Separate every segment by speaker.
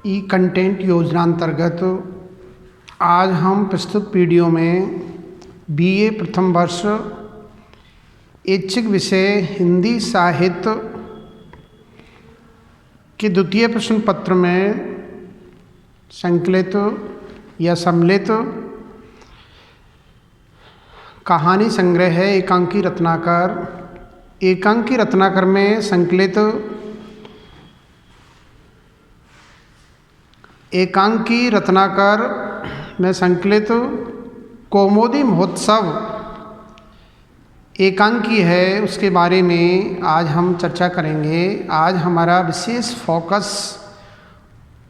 Speaker 1: ई content योजना अंतर्गत आज हम प्रस्तुत वीडियो में बीए प्रथम वर्ष ऐच्छिक विषय हिंदी साहित्य के द्वितीय प्रश्न पत्र में संकलित या सम्मिलित कहानी संग्रह है एकांकी रत्नाकर। एकांकी रत्नाकर में संकलित एकांकी रत्नाकर में संकलित कौमुदी महोत्सव एकांकी है, उसके बारे में आज हम चर्चा करेंगे। आज हमारा विशेष फोकस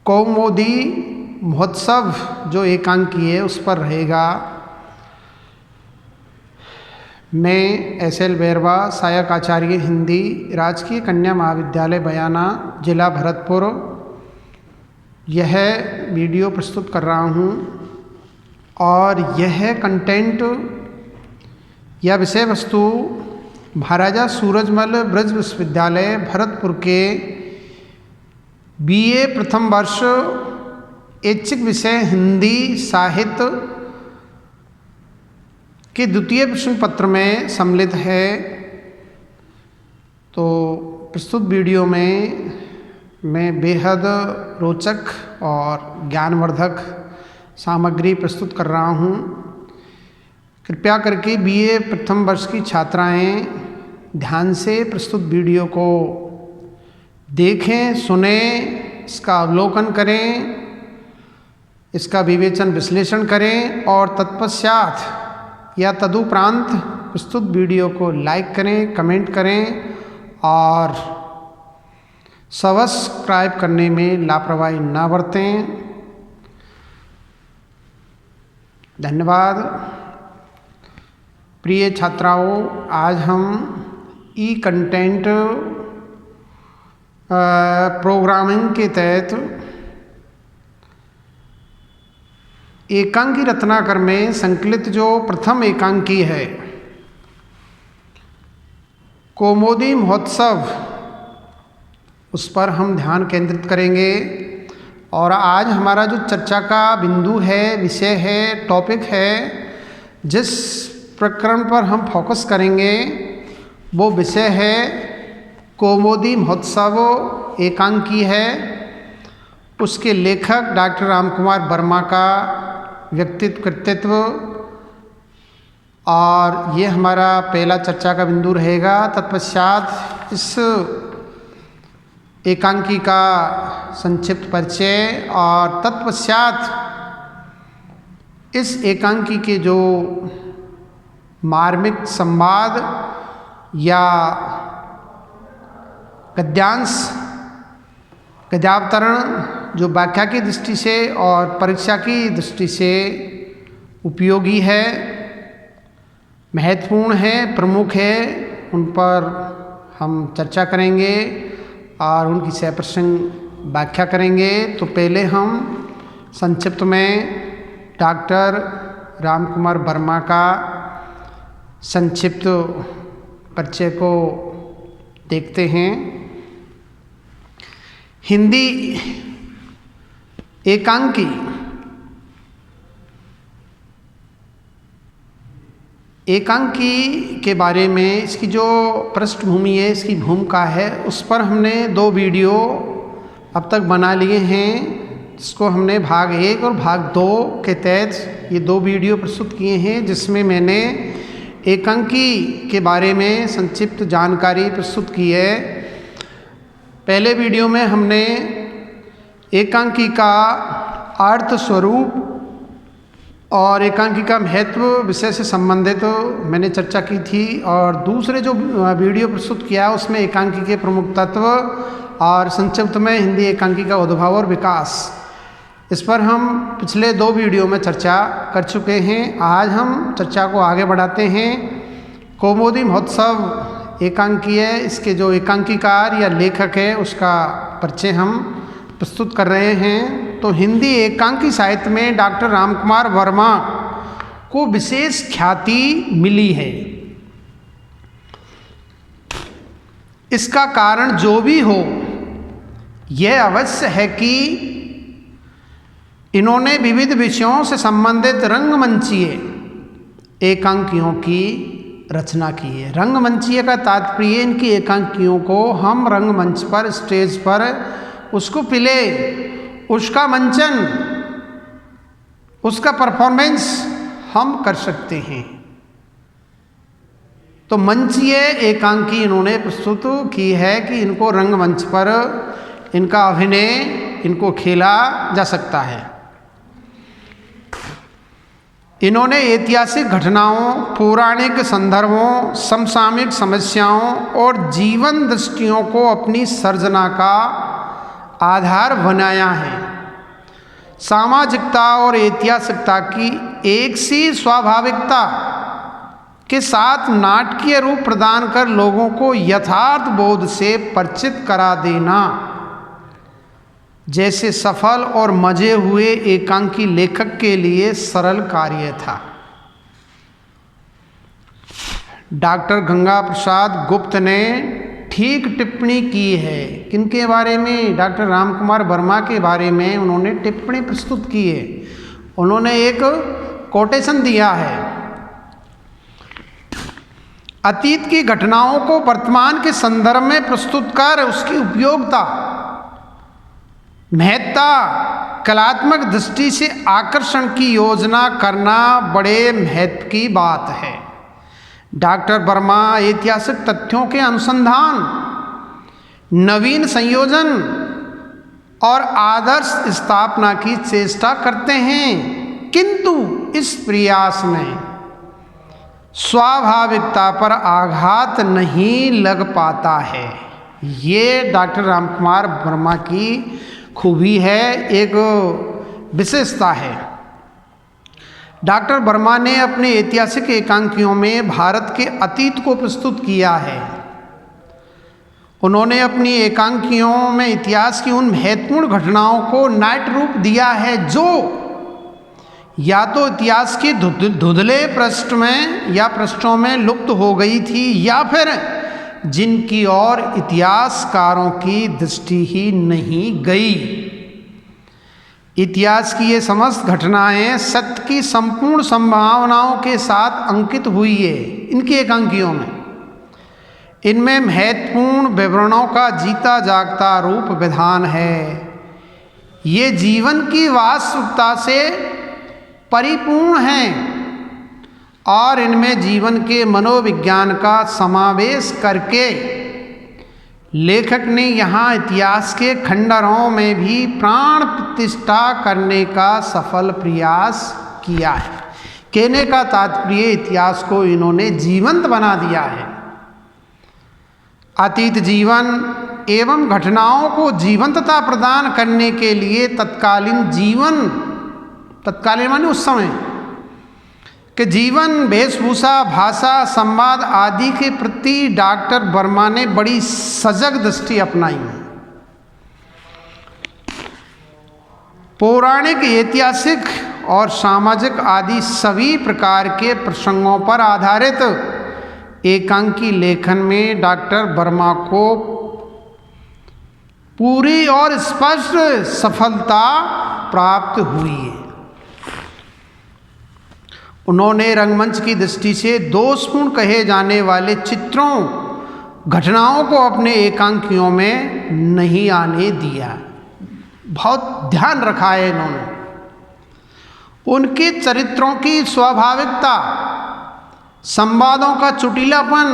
Speaker 1: कौमुदी महोत्सव जो एकांकी है उस पर रहेगा। मैं एस.एल. बैरवा, सहायक आचार्य हिंदी, राजकीय कन्या महाविद्यालय बयाना, जिला भरतपुर, यह वीडियो प्रस्तुत कर रहा हूँ और यह कंटेंट या विषय वस्तु महाराजा सूरजमल ब्रज विश्वविद्यालय भरतपुर के बीए प्रथम वर्ष ऐच्छिक विषय हिंदी साहित्य के द्वितीय प्रश्न पत्र में सम्मिलित है। तो प्रस्तुत वीडियो में मैं बेहद रोचक और ज्ञानवर्धक सामग्री प्रस्तुत कर रहा हूँ। कृपया करके बीए प्रथम वर्ष की छात्राएं ध्यान से प्रस्तुत वीडियो को देखें, सुनें, इसका अवलोकन करें, इसका विवेचन विश्लेषण करें और तत्पश्चात या तदुपरांत प्रस्तुत वीडियो को लाइक करें, कमेंट करें और सब्सक्राइब करने में लापरवाही न बरतें। धन्यवाद। प्रिय छात्राओं, आज हम ई कंटेंट प्रोग्रामिंग के तहत एकांकी रत्नाकर में संकलित जो प्रथम एकांकी है कौमुदी महोत्सव, उस पर हम ध्यान केंद्रित करेंगे। और आज हमारा जो चर्चा का बिंदु है, विषय है, टॉपिक है, जिस प्रकरण पर हम फोकस करेंगे वो विषय है कौमुदी महोत्सव एकांकी है। उसके लेखक डॉक्टर रामकुमार वर्मा का व्यक्तित्व कृतित्व, और ये हमारा पहला चर्चा का बिंदु रहेगा। तत्पश्चात इस एकांकी का संक्षिप्त परिचय और तत्पश्चात इस एकांकी के जो मार्मिक संवाद या गद्यांश गद्यावतरण जो व्याख्या की दृष्टि से और परीक्षा की दृष्टि से उपयोगी है, महत्वपूर्ण है, प्रमुख है, उन पर हम चर्चा करेंगे और उनकी सप्रसंग व्याख्या करेंगे। तो पहले हम संक्षिप्त में डॉक्टर रामकुमार वर्मा का संक्षिप्त परिचय को देखते हैं। हिंदी एकांकी एकांकी के बारे में इसकी जो पृष्ठभूमि है, इसकी भूमिका है, उस पर हमने 2 वीडियो अब तक बना लिए हैं, जिसको हमने भाग 1 और भाग 2 के तहत ये 2 वीडियो प्रस्तुत किए हैं, जिसमें मैंने एकांकी के बारे में संक्षिप्त जानकारी प्रस्तुत की है। पहले वीडियो में हमने एकांकी का अर्थ, स्वरूप और एकांकी का महत्व विषय से संबंधित मैंने चर्चा की थी, और दूसरे जो वीडियो प्रस्तुत किया उसमें एकांकी के प्रमुख तत्व और संक्षिप्त में हिंदी एकांकी का उद्भव और विकास, इस पर हम पिछले 2 वीडियो में चर्चा कर चुके हैं। आज हम चर्चा को आगे बढ़ाते हैं। कौमुदी महोत्सव एकांकी है, इसके जो एकांकीकार या लेखक है उसका परिचय हम प्रस्तुत कर रहे हैं। तो हिंदी एकांकी साहित्य में डॉक्टर रामकुमार वर्मा को विशेष ख्याति मिली है। इसका कारण जो भी हो, यह अवश्य है कि इन्होंने विविध विषयों से संबंधित रंगमंचीय एकांकियों की रचना की है। रंगमंचीय का तात्पर्य इनकी एकांकियों को हम रंगमंच पर, स्टेज पर उसको प्ले, उसका मंचन, उसका परफॉर्मेंस हम कर सकते हैं। तो मंचीय एकांकी इन्होंने प्रस्तुत की है कि इनको रंगमंच पर इनका अभिनय, इनको खेला जा सकता है। इन्होंने ऐतिहासिक घटनाओं, पौराणिक संदर्भों, समसामयिक समस्याओं और जीवन दृष्टियों को अपनी सर्जना का आधार बनाया है। सामाजिकता और ऐतिहासिकता की एक सी स्वाभाविकता के साथ नाटकीय रूप प्रदान कर लोगों को यथार्थ बोध से परिचित करा देना जैसे सफल और मजे हुए एकांकी लेखक के लिए सरल कार्य था। डॉक्टर गंगा प्रसाद गुप्त ने ठीक टिप्पणी की है। किनके बारे में? डॉक्टर रामकुमार वर्मा के बारे में उन्होंने टिप्पणी प्रस्तुत की है। उन्होंने एक कोटेशन दिया है, अतीत की घटनाओं को वर्तमान के संदर्भ में प्रस्तुत कर उसकी उपयोगिता, महत्ता, कलात्मक दृष्टि से आकर्षण की योजना करना बड़े महत्व की बात है। डॉक्टर वर्मा ऐतिहासिक तथ्यों के अनुसंधान, नवीन संयोजन और आदर्श स्थापना की चेष्टा करते हैं, किंतु इस प्रयास में स्वाभाविकता पर आघात नहीं लग पाता है। ये डॉक्टर रामकुमार वर्मा की खूबी है, एक विशेषता है। डॉक्टर वर्मा ने अपने ऐतिहासिक एकांकियों में भारत के अतीत को प्रस्तुत किया है। उन्होंने अपनी एकांकियों में इतिहास की उन महत्वपूर्ण घटनाओं को नाट्य रूप दिया है जो या तो इतिहास के धुंधले पृष्ठों में लुप्त हो गई थी या फिर जिनकी ओर इतिहासकारों की दृष्टि ही नहीं गई। इतिहास की ये समस्त घटनाएं सत्य की संपूर्ण संभावनाओं के साथ अंकित हुई है इनकी एकांकियों में। इनमें महत्वपूर्ण विवरणों का जीता जागता रूप विधान है। ये जीवन की वास्तविकता से परिपूर्ण हैं और इनमें जीवन के मनोविज्ञान का समावेश करके लेखक ने यहाँ इतिहास के खंडरों में भी प्राण प्रतिष्ठा करने का सफल प्रयास किया है। कहने का तात्पर्य इतिहास को इन्होंने जीवंत बना दिया है। अतीत जीवन एवं घटनाओं को जीवंतता प्रदान करने के लिए तत्कालीन माने उस समय कि जीवन, वेशभूषा, भाषा, संवाद आदि के प्रति डॉक्टर वर्मा ने बड़ी सजग दृष्टि अपनाई। पौराणिक, ऐतिहासिक और सामाजिक आदि सभी प्रकार के प्रसंगों पर आधारित एकांकी लेखन में डॉक्टर वर्मा को पूरी और स्पष्ट सफलता प्राप्त हुई है। उन्होंने रंगमंच की दृष्टि से दोषपूर्ण कहे जाने वाले चित्रों, घटनाओं को अपने एकांकियों में नहीं आने दिया। बहुत ध्यान रखा है इन्होंने। उनके चरित्रों की स्वाभाविकता, संवादों का चुटीलापन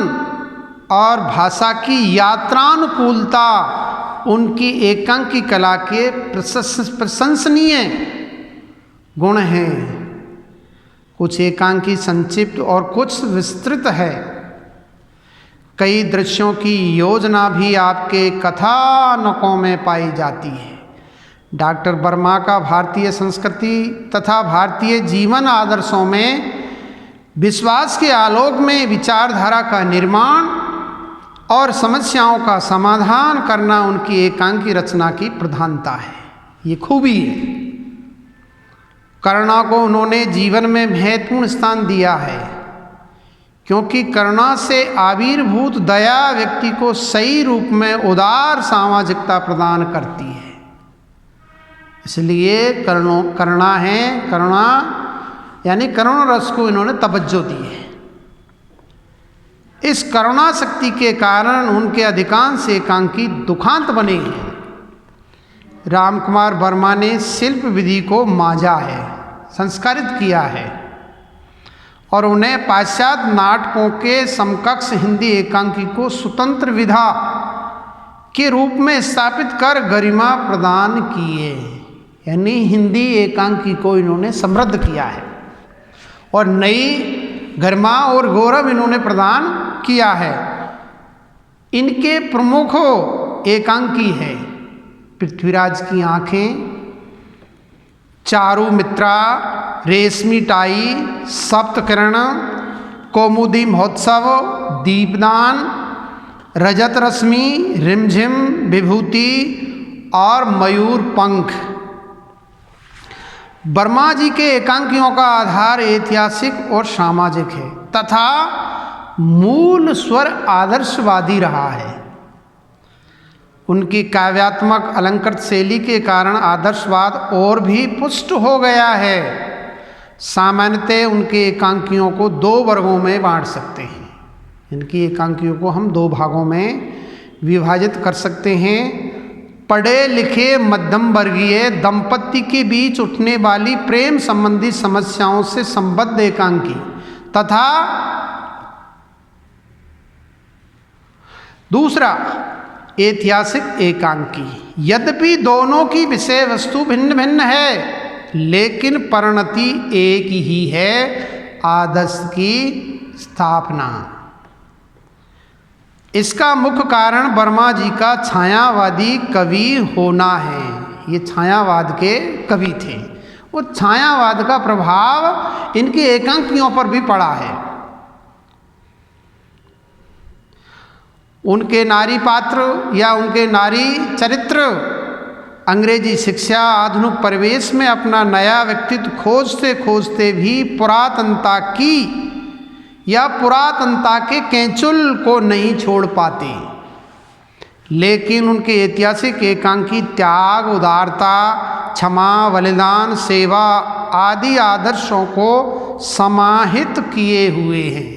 Speaker 1: और भाषा की यात्रानुकूलता उनकी एकांकी कला के प्रशंसनीय गुण हैं। कुछ एकांकी संक्षिप्त और कुछ विस्तृत है। कई दृश्यों की योजना भी आपके कथानकों में पाई जाती है। डॉक्टर वर्मा का भारतीय संस्कृति तथा भारतीय जीवन आदर्शों में विश्वास के आलोक में विचारधारा का निर्माण और समस्याओं का समाधान करना उनकी एकांकी रचना की प्रधानता है। ये खूबी है। करुणा को उन्होंने जीवन में महत्वपूर्ण स्थान दिया है, क्योंकि करुणा से आविर्भूत दया व्यक्ति को सही रूप में उदार सामाजिकता प्रदान करती है। इसलिए करुणा है, करुणा यानी करुण रस को इन्होंने तवज्जो दी है। इस करुणा शक्ति के कारण उनके अधिकांश एकांकी दुखांत बने हैं। रामकुमार वर्मा ने शिल्प विधि को मांझा है, संस्कारित किया है और उन्हें पाश्चात्य नाटकों के समकक्ष हिंदी एकांकी को स्वतंत्र विधा के रूप में स्थापित कर गरिमा प्रदान किए। यानी हिंदी एकांकी को इन्होंने समृद्ध किया है और नई गरिमा और गौरव इन्होंने प्रदान किया है। इनके प्रमुख एकांकी है पृथ्वीराज की आंखें, चारु मित्रा, रेशमी टाई, सप्तकिरण, कौमुदी महोत्सव, दीपदान, रजत रश्मि, रिमझिम, विभूति और मयूर पंख। वर्मा जी के एकांकियों का आधार ऐतिहासिक और सामाजिक है तथा मूल स्वर आदर्शवादी रहा है। उनकी काव्यात्मक अलंकृत शैली के कारण आदर्शवाद और भी पुष्ट हो गया है। सामान्यतः उनके एकांकियों को दो वर्गों में बांट सकते हैं। इनकी एकांकियों को हम दो भागों में विभाजित कर सकते हैं। पढ़े लिखे मध्यम वर्गीय दंपति के बीच उठने वाली प्रेम संबंधी समस्याओं से संबद्ध एकांकी तथा दूसरा ऐतिहासिक एकांकी। यद्यपि दोनों की विषय वस्तु भिन्न भिन्न है लेकिन परिणति एक ही है, आदर्श की स्थापना। इसका मुख्य कारण वर्मा जी का छायावादी कवि होना है। ये छायावाद के कवि थे। वो छायावाद का प्रभाव इनकी एकांकियों पर भी पड़ा है। उनके नारी पात्र या उनके नारी चरित्र अंग्रेजी शिक्षा, आधुनिक परिवेश में अपना नया व्यक्तित्व खोजते खोजते भी पुरातनता की या पुरातनता के कैंचुल को नहीं छोड़ पाते। लेकिन उनके ऐतिहासिक एकांकी त्याग, उदारता, क्षमा, बलिदान, सेवा आदि आदर्शों को समाहित किए हुए हैं।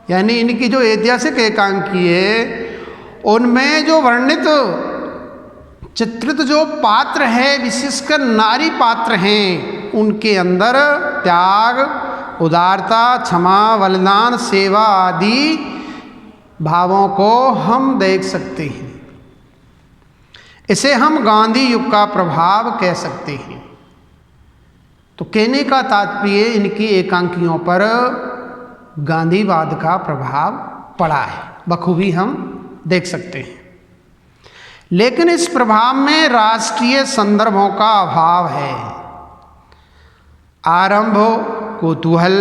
Speaker 1: यानी इनकी जो ऐतिहासिक एकांकी है उनमें जो वर्णित चित्रित जो पात्र है, विशेषकर नारी पात्र हैं, उनके अंदर त्याग, उदारता, क्षमा, बलिदान, सेवा आदि भावों को हम देख सकते हैं। इसे हम गांधी युग का प्रभाव कह सकते हैं। तो कहने का तात्पर्य इनकी एकांकियों पर गांधीवाद का प्रभाव पड़ा है, बखूबी हम देख सकते हैं। लेकिन इस प्रभाव में राष्ट्रीय संदर्भों का अभाव है। आरंभ, कौतूहल,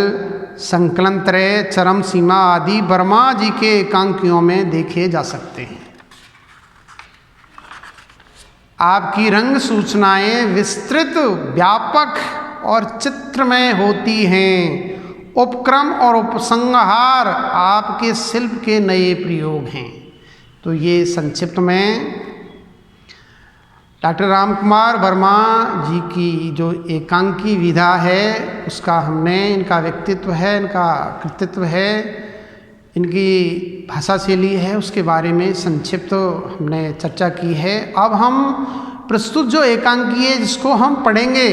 Speaker 1: संकलन त्रय, चरम सीमा आदि वर्मा जी के एकांकियों में देखे जा सकते हैं। आपकी रंग सूचनाएं विस्तृत, व्यापक और चित्रमय होती हैं। उपक्रम और उपसंहार आपके शिल्प के नए प्रयोग हैं। तो ये संक्षिप्त में डॉक्टर रामकुमार वर्मा जी की जो एकांकी विधा है उसका हमने, इनका व्यक्तित्व है, इनका कृतित्व है, इनकी भाषा शैली है, उसके बारे में संक्षिप्त हमने चर्चा की है। अब हम प्रस्तुत जो एकांकी है जिसको हम पढ़ेंगे,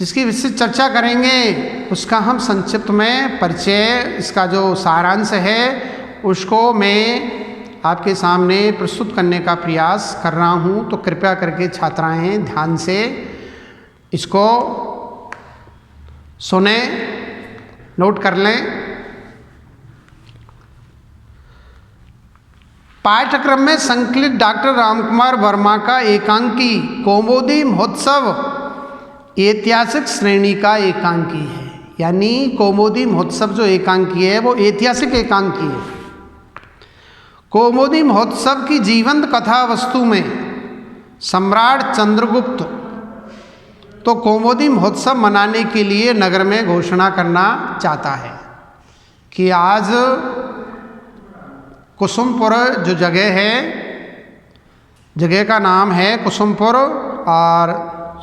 Speaker 1: जिसकी विस्तृत चर्चा करेंगे, उसका हम संक्षिप्त में परिचय, इसका जो सारांश है उसको मैं आपके सामने प्रस्तुत करने का प्रयास कर रहा हूँ। तो कृपया करके छात्राएं ध्यान से इसको सुने, नोट कर लें। पाठ्यक्रम में संकलित डॉक्टर रामकुमार वर्मा का एकांकी कौमुदी महोत्सव ऐतिहासिक श्रेणी का एकांकी है। यानी कौमुदी महोत्सव जो एकांकी है वो ऐतिहासिक एकांकी है। कौमुदी महोत्सव की जीवंत कथा वस्तु में सम्राट चंद्रगुप्त तो कौमुदी महोत्सव मनाने के लिए नगर में घोषणा करना चाहता है कि आज कुसुमपुर जो जगह है जगह का नाम है कुसुमपुर और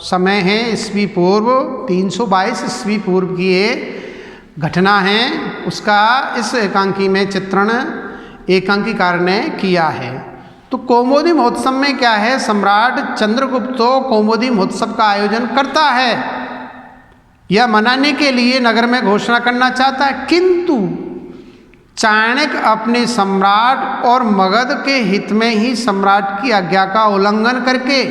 Speaker 1: समय है ईस्वी पूर्व 322 ईस्वी पूर्व की ये घटना है। उसका इस एकांकी में चित्रण एकांकीकार ने किया है। तो कौमुदी महोत्सव में क्या है, सम्राट चंद्रगुप्त तो कौमुदी महोत्सव का आयोजन करता है या मनाने के लिए नगर में घोषणा करना चाहता है, किंतु चाणक्य अपने सम्राट और मगध के हित में ही सम्राट की आज्ञा का उल्लंघन करके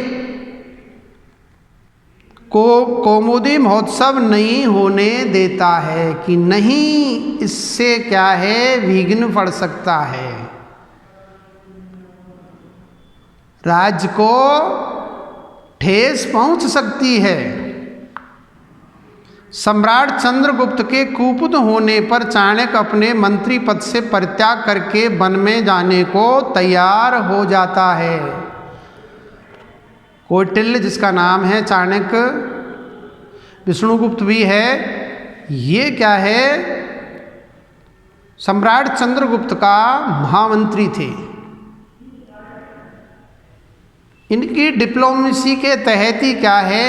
Speaker 1: कौमुदी महोत्सव नहीं होने देता है कि नहीं, इससे क्या है, विघ्न पड़ सकता है, राज्य को ठेस पहुंच सकती है। सम्राट चंद्रगुप्त के कुपित होने पर चाणक्य अपने मंत्री पद से परित्याग करके वन में जाने को तैयार हो जाता है। कौटिल्य जिसका नाम है, चाणक्य, विष्णुगुप्त भी है, ये क्या है, सम्राट चंद्रगुप्त का महामंत्री थे। इनकी डिप्लोमेसी के तहत ही क्या है,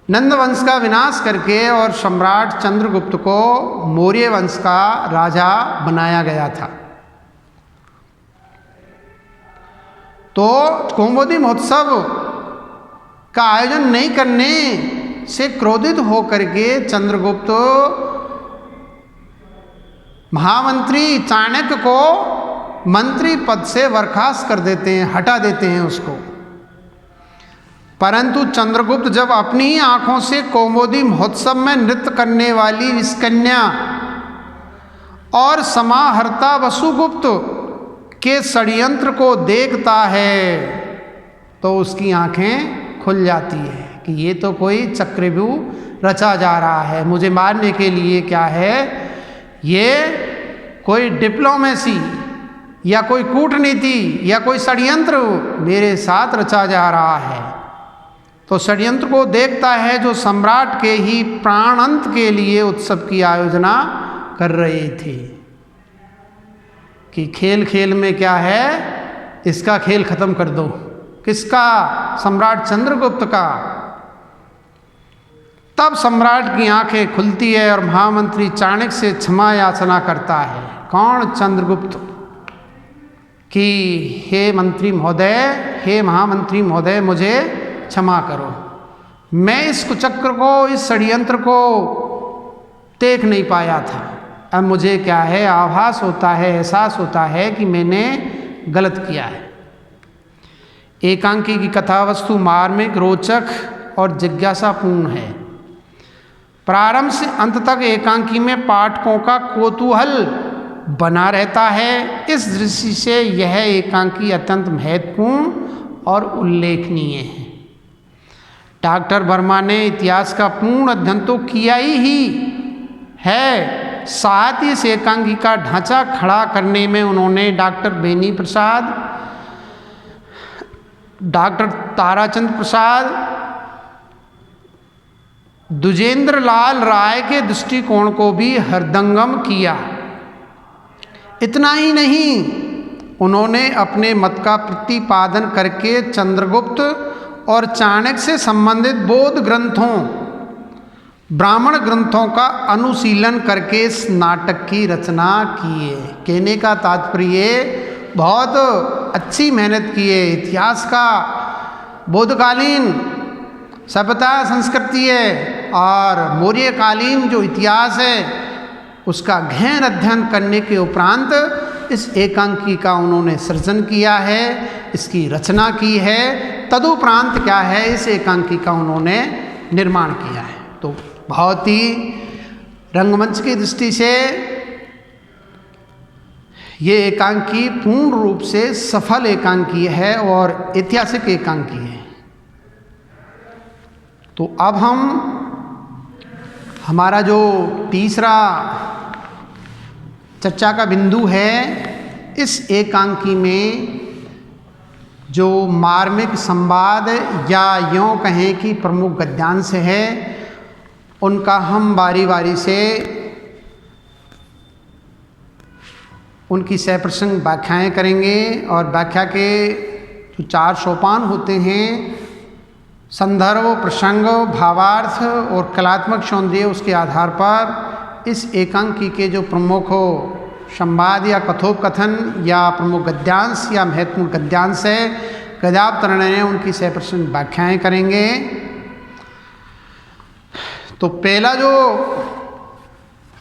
Speaker 1: नंद वंश का विनाश करके और सम्राट चंद्रगुप्त को मौर्य वंश का राजा बनाया गया था। तो कौमुदी महोत्सव का आयोजन नहीं करने से क्रोधित होकर के चंद्रगुप्त महामंत्री चाणक्य को मंत्री पद से बर्खास्त कर देते हैं, हटा देते हैं उसको। परंतु चंद्रगुप्त जब अपनी ही आंखों से कौमुदी महोत्सव में नृत्य करने वाली विषकन्या और समाहर्ता वसुगुप्त के षड्यंत्र को देखता है तो उसकी आंखें खुल जाती है कि ये तो कोई चक्रव्यूह रचा जा रहा है, मुझे मारने के लिए क्या है, ये कोई डिप्लोमेसी या कोई कूटनीति या कोई षड्यंत्र मेरे साथ रचा जा रहा है। तो षड्यंत्र को देखता है जो सम्राट के ही प्राणांत के लिए उत्सव की आयोजना कर रहे थे कि खेल खेल में क्या है, इसका खेल खत्म कर दो। किसका? सम्राट चंद्रगुप्त का। तब सम्राट की आंखें खुलती है और महामंत्री चाणक्य से क्षमा याचना करता है। कौन? चंद्रगुप्त। कि हे मंत्री महोदय, हे महामंत्री महोदय, मुझे क्षमा करो, मैं इस कुचक्र को, इस षड्यंत्र को देख नहीं पाया था। अब मुझे क्या है, आभास होता है, एहसास होता है कि मैंने गलत किया है। एकांकी की कथा वस्तु मार्मिक, रोचक और जिज्ञासापूर्ण है। प्रारंभ से अंत तक एकांकी में पाठकों का कौतूहल बना रहता है। इस दृष्टि से यह एकांकी अत्यंत महत्वपूर्ण और उल्लेखनीय है। डॉक्टर वर्मा ने इतिहास का पूर्ण अध्ययन तो किया ही है, साथ ही इस एकांकी का ढांचा खड़ा करने में उन्होंने डॉक्टर बेनी प्रसाद, डॉक्टर ताराचंद प्रसाद, दुजेंद्र लाल राय के दृष्टिकोण को भी हृदयंगम किया। इतना ही नहीं, उन्होंने अपने मत का प्रतिपादन करके चंद्रगुप्त और चाणक्य से संबंधित बौद्ध ग्रंथों, ब्राह्मण ग्रंथों का अनुशीलन करके इस नाटक की रचना की है। कहने का तात्पर्य बहुत अच्छी मेहनत की है। इतिहास का बौद्धकालीन सभ्यता संस्कृति है और मौर्यकालीन जो इतिहास है उसका गहन अध्ययन करने के उपरांत इस एकांकी का उन्होंने सृजन किया है, इसकी रचना की है। तदुपरांत क्या है, इस एकांकी का उन्होंने निर्माण किया है। तो बहुत ही रंगमंच की दृष्टि से ये एकांकी पूर्ण रूप से सफल एकांकी है और ऐतिहासिक एकांकी है। तो अब हमारा जो तीसरा चर्चा का बिंदु है, इस एकांकी में जो मार्मिक संवाद या यूँ कहें कि प्रमुख गद्यांश है, उनका हम बारी बारी से उनकी सप्रसंग व्याख्याएँ करेंगे और व्याख्या के जो 4 सोपान होते हैं, संदर्भ, प्रसंग, भावार्थ और कलात्मक सौंदर्य, उसके आधार पर इस एकांकी के जो प्रमुख संवाद या कथोपकथन या प्रमुख गद्यांश या महत्वपूर्ण गद्यांश है, गद्यावतरण है, उनकी सप्रसंग व्याख्याएँ करेंगे। तो पहला जो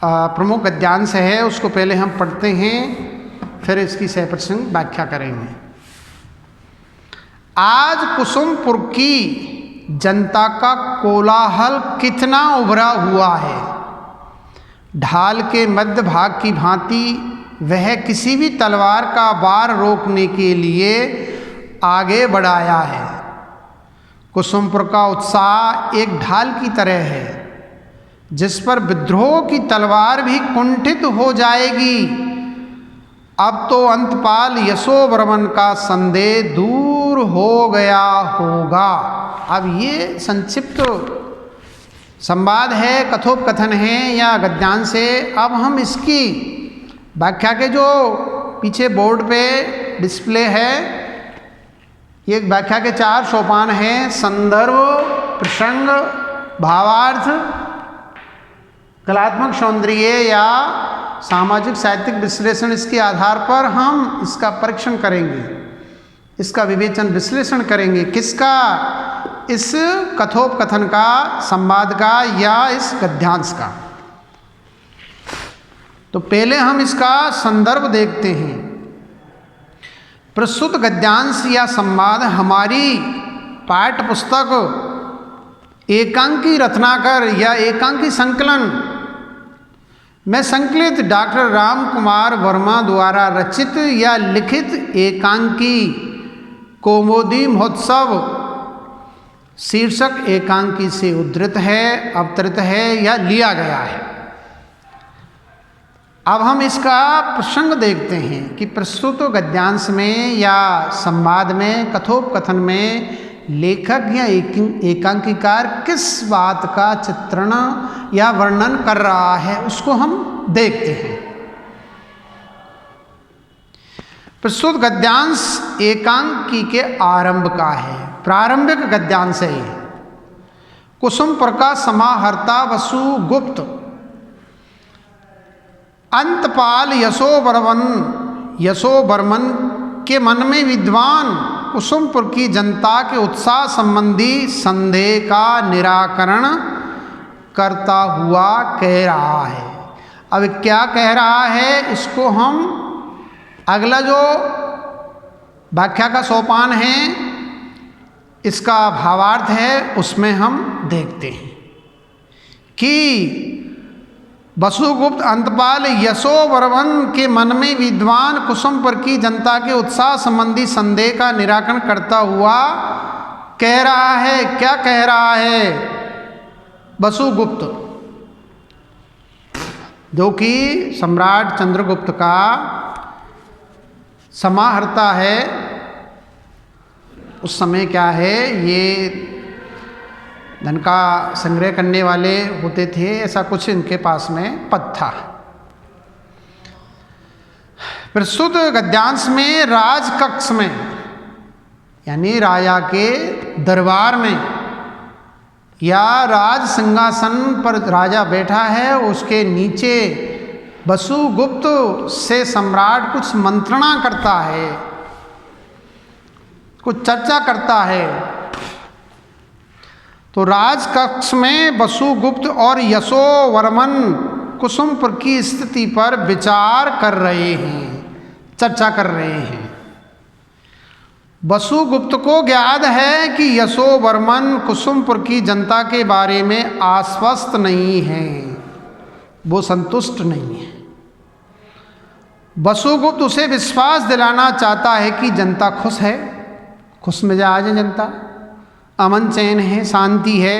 Speaker 1: प्रमुख गद्यांश है उसको पहले हम पढ़ते हैं, फिर इसकी सप्रसंग व्याख्या करेंगे। आज कुसुमपुर की जनता का कोलाहल कितना उभरा हुआ है। ढाल के मध्य भाग की भांति वह किसी भी तलवार का वार रोकने के लिए आगे बढ़ाया है। कुसुमपुर का उत्साह एक ढाल की तरह है जिस पर विद्रोह की तलवार भी कुंठित हो जाएगी। अब तो अंतपाल यशोवर्मन का संदेह दूर हो गया होगा। अब ये संक्षिप्त संवाद है, कथोपकथन है या गद्यांश है। अब हम इसकी व्याख्या के जो पीछे बोर्ड पे डिस्प्ले है, ये व्याख्या के 4 सोपान हैं, संदर्भ, प्रसंग, भावार्थ, कलात्मक सौंदर्य या सामाजिक साहित्यिक विश्लेषण। इसके आधार पर हम इसका परीक्षण करेंगे, इसका विवेचन विश्लेषण करेंगे। किसका? इस कथोपकथन का, संवाद का या इस गद्यांश का। तो पहले हम इसका संदर्भ देखते हैं। प्रस्तुत गद्यांश या संवाद हमारी पाठ्य पुस्तक एकांकी रत्नाकर या एकांकी संकलन में संकलित डॉक्टर राम कुमार वर्मा द्वारा रचित या लिखित एकांकी कौमुदी महोत्सव शीर्षक एकांकी से उद्धृत है, अवतरित है या लिया गया है। अब हम इसका प्रसंग देखते हैं कि प्रस्तुत गद्यांश में या संवाद में, कथोपकथन में लेखक या एकांकीकार किस बात का चित्रण या वर्णन कर रहा है, उसको हम देखते हैं। प्रस्तुत गद्यांश एकांकी के आरंभ का है, प्रारंभिक गद्यांश है। कुसुमपुर का समाहर्ता वसुगुप्त अंतपाल यशोवर्मन के मन में विद्वान कुसुमपुर की जनता के उत्साह संबंधी संदेह का निराकरण करता हुआ कह रहा है। अब क्या कह रहा है, इसको हम अगला जो व्याख्या का सोपान है, इसका भावार्थ है, उसमें हम देखते हैं कि वसुगुप्त अंतपाल यशोवर्मन के मन में विद्वान कुसुमपुर की जनता के उत्साह संबंधी संदेह का निराकरण करता हुआ कह रहा है। क्या कह रहा है? वसुगुप्त, जो कि सम्राट चंद्रगुप्त का समाहर्ता है। उस समय क्या है, ये धन का संग्रह करने वाले होते थे, ऐसा कुछ इनके पास में पद था। प्रस्तुत गद्यांश में राजकक्ष में, यानी राजा के दरबार में या राज सिंहासन पर राजा बैठा है, उसके नीचे वसुगुप्त से सम्राट कुछ मंत्रणा करता है, कुछ चर्चा करता है। तो राजकक्ष में वसुगुप्त और यशोवर्मन कुसुमपुर की स्थिति पर विचार कर रहे हैं, चर्चा कर रहे हैं। वसुगुप्त को ज्ञात है कि यशोवर्मन कुसुमपुर की जनता के बारे में आश्वस्त नहीं है, वो संतुष्ट नहीं है। वसुगुप्त उसे विश्वास दिलाना चाहता है कि जनता खुश है, खुश मिजाज है जनता, अमन चैन है, शांति है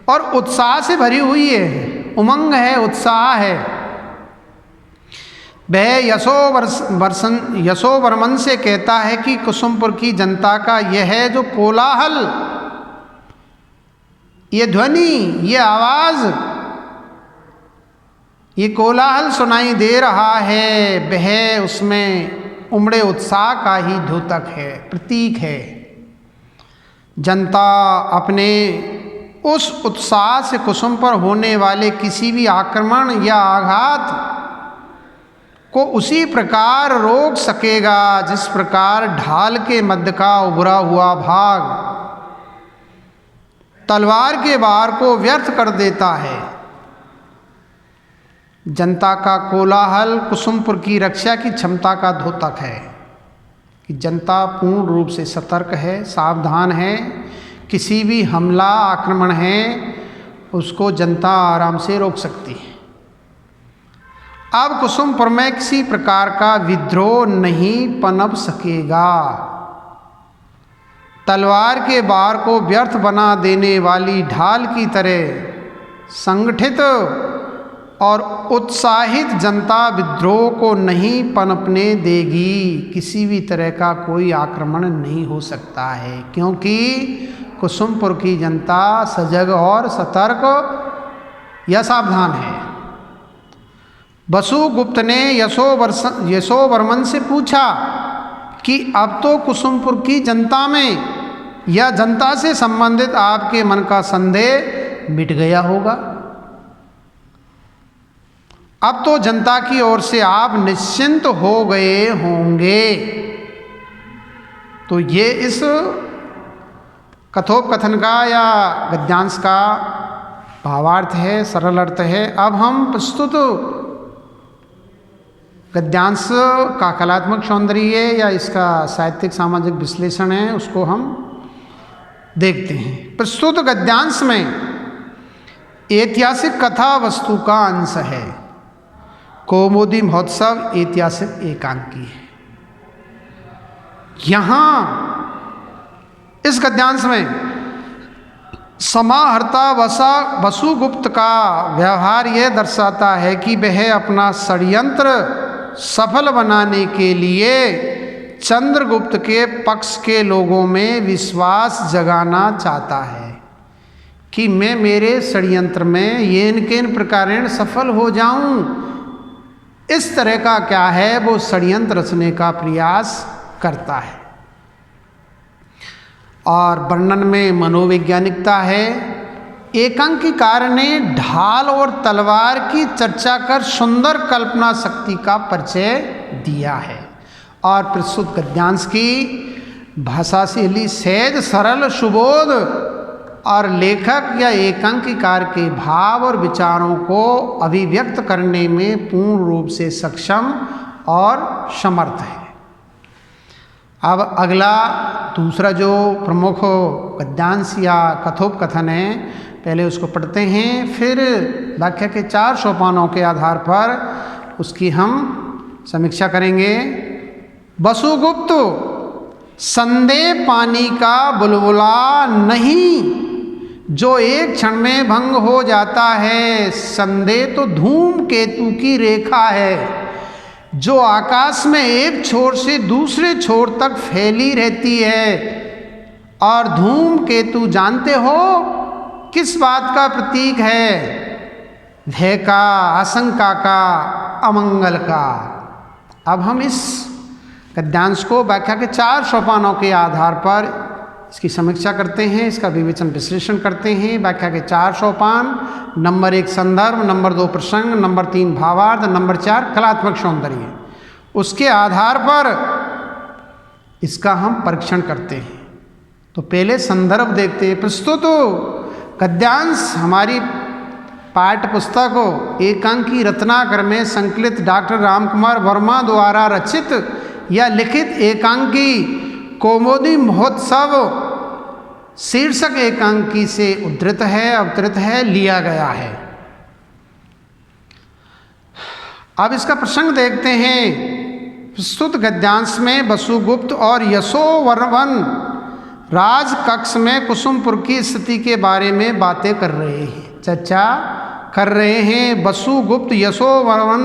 Speaker 1: और उत्साह से भरी हुई है, उमंग है, उत्साह है। वह यशोवर्मन से कहता है कि कुसुमपुर की जनता का यह जो कोलाहल, ये ध्वनि, ये आवाज़ ये कोलाहल सुनाई दे रहा है, वह उसमें उमड़े उत्साह का ही द्योतक है, प्रतीक है। जनता अपने उस उत्साह से कुसुम पर होने वाले किसी भी आक्रमण या आघात को उसी प्रकार रोक सकेगा जिस प्रकार ढाल के मध्य का उभरा हुआ भाग तलवार के वार को व्यर्थ कर देता है। जनता का कोलाहल कुसुमपुर की रक्षा की क्षमता का द्योतक है कि जनता पूर्ण रूप से सतर्क है, सावधान है। किसी भी हमला आक्रमण है उसको जनता आराम से रोक सकती है। अब कुसुमपुर में किसी प्रकार का विद्रोह नहीं पनप सकेगा। तलवार के वार को व्यर्थ बना देने वाली ढाल की तरह संगठित और उत्साहित जनता विद्रोह को नहीं पनपने देगी। किसी भी तरह का कोई आक्रमण नहीं हो सकता है, क्योंकि कुसुमपुर की जनता सजग और सतर्क या सावधान है। वसुगुप्त ने यशोवर्मन से पूछा कि अब तो कुसुमपुर की जनता में या जनता से संबंधित आपके मन का संदेह मिट गया होगा। अब तो जनता की ओर से आप निश्चिंत हो गए होंगे। तो ये इस कथोपकथन का या गद्यांश का भावार्थ है, सरल अर्थ है। अब हम प्रस्तुत गद्यांश का कलात्मक सौंदर्य या इसका साहित्यिक सामाजिक विश्लेषण है, उसको हम देखते हैं। प्रस्तुत गद्यांश में ऐतिहासिक कथा वस्तु का अंश है। कौमुदी महोत्सव ऐतिहासिक एकांकी है। यहाँ इस गद्यांश में समाहर्ता वसुगुप्त का व्यवहार यह दर्शाता है कि वह अपना षड्यंत्र सफल बनाने के लिए चंद्रगुप्त के पक्ष के लोगों में विश्वास जगाना चाहता है कि मैं मेरे षड्यंत्र में येन केन प्रकारेण सफल हो जाऊं। इस तरह का क्या है, वो षड्यंत्र रचने का प्रयास करता है। और वर्णन में मनोवैज्ञानिकता है। एकांकीकार ने ढाल और तलवार की चर्चा कर सुंदर कल्पना शक्ति का परिचय दिया है। और प्रस्तुत गद्यांश की भाषा शैली सहज, सरल, सुबोध और लेखक या एकांकीकार के भाव और विचारों को अभिव्यक्त करने में पूर्ण रूप से सक्षम और समर्थ है। अब अगला दूसरा जो प्रमुख गद्यांश या कथोपकथन है, पहले उसको पढ़ते हैं, फिर व्याख्या के 4 सोपानों के आधार पर उसकी हम समीक्षा करेंगे। वसुगुप्त संदेह पानी का बुलबुला नहीं जो एक क्षण में भंग हो जाता है। संदेह तो धूमकेतु की रेखा है जो आकाश में एक छोर से दूसरे छोर तक फैली रहती है। और धूमकेतु जानते हो किस बात का प्रतीक है? भय का, आशंका का, अमंगल का। अब हम इस गद्यांश को व्याख्या के 4 सोपानों के आधार पर इसकी समीक्षा करते हैं, इसका विवेचन विश्लेषण करते हैं। व्याख्या के 4 सोपान: नंबर 1 संदर्भ, नंबर 2 प्रसंग, नंबर 3 भावार्थ, नंबर 4 कलात्मक सौंदर्य। उसके आधार पर इसका हम परीक्षण करते हैं। तो पहले संदर्भ देखते हैं। प्रस्तुत गद्यांश हमारी पाठ्य पुस्तक एकांकी रत्नाकर में संकलित डॉक्टर रामकुमार वर्मा द्वारा रचित या लिखित एकांकी कौमुदी महोत्सव शीर्षक एकांकी से उद्धृत है, अवतरित है, लिया गया है। अब इसका प्रसंग देखते हैं। प्रस्तुत गद्यांश में वसुगुप्त और यशोवर्मन राजकक्ष में कुसुमपुर की स्थिति के बारे में बातें कर रहे हैं, चर्चा कर रहे हैं। वसुगुप्त यशोवर्मन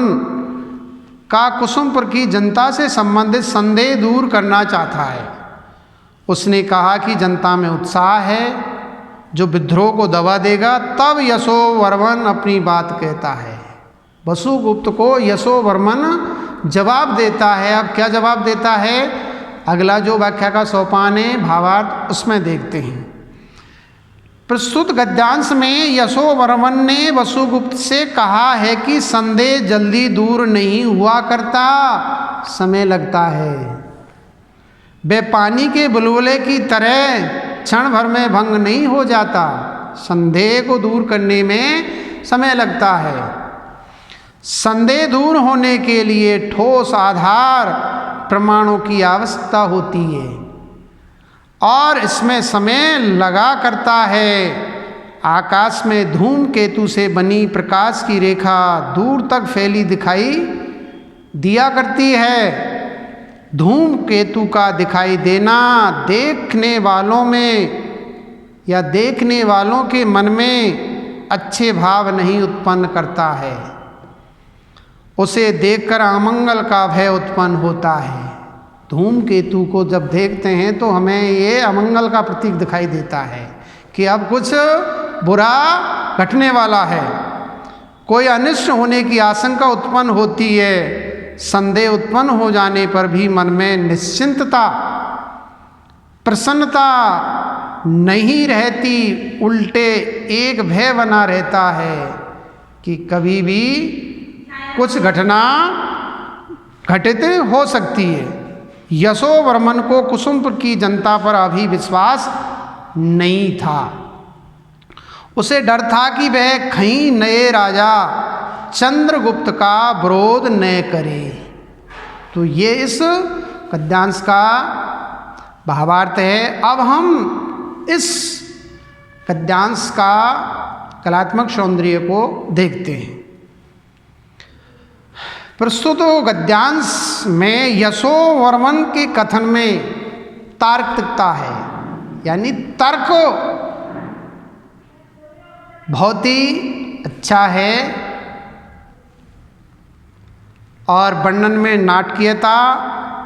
Speaker 1: का कुसुमपुर की जनता से संबंधित संदेह दूर करना चाहता है। उसने कहा कि जनता में उत्साह है जो विद्रोह को दबा देगा। तब यशोवर्मन अपनी बात कहता है। वसुगुप्त को यशोवर्मन जवाब देता है। अब क्या जवाब देता है, अगला जो व्याख्या का सोपान है भावार्थ उसमें देखते हैं। प्रस्तुत गद्यांश में यशोवर्मन ने वसुगुप्त से कहा है कि संदेह जल्दी दूर नहीं हुआ करता, समय लगता है। वे पानी के बुलबुले की तरह क्षण भर में भंग नहीं हो जाता, संदेह को दूर करने में समय लगता है। संदेह दूर होने के लिए ठोस आधार प्रमाणों की आवश्यकता होती है और इसमें समय लगा करता है। आकाश में धूमकेतु से बनी प्रकाश की रेखा दूर तक फैली दिखाई दिया करती है। धूमकेतु का दिखाई देना देखने वालों में या देखने वालों के मन में अच्छे भाव नहीं उत्पन्न करता है, उसे देखकर अमंगल का भय उत्पन्न होता है। धूमकेतु को जब देखते हैं तो हमें ये अमंगल का प्रतीक दिखाई देता है कि अब कुछ बुरा घटने वाला है, कोई अनिष्ट होने की आशंका उत्पन्न होती है। संदेह उत्पन्न हो जाने पर भी मन में निश्चिंतता, प्रसन्नता नहीं रहती, उल्टे एक भय बना रहता है कि कभी भी कुछ घटना घटित हो सकती है। यशोवर्मन को कुसुमपुर की जनता पर अभी विश्वास नहीं था। उसे डर था कि वह कहीं नए राजा चंद्रगुप्त का विरोध न करे। तो ये इस गद्यांश का भावार्थ है। अब हम इस गद्यांश का कलात्मक सौंदर्य को देखते हैं। प्रस्तुत गद्यांश में यशोवर्मन के कथन में तार्किकता है, यानी तर्क बहुत ही अच्छा है और वर्णन में नाटकीयता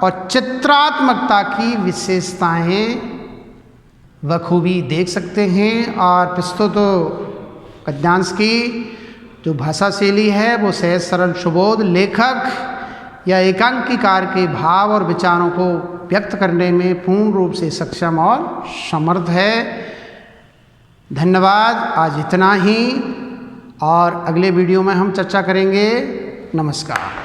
Speaker 1: और चित्रात्मकता की विशेषताएं बखूबी देख सकते हैं। और प्रस्तुत गद्यांश की जो भाषा शैली है वो सहज सरल सुबोध लेखक या एकांकीकार के भाव और विचारों को व्यक्त करने में पूर्ण रूप से सक्षम और समर्थ है। धन्यवाद। आज इतना ही और अगले वीडियो में हम चर्चा करेंगे। नमस्कार।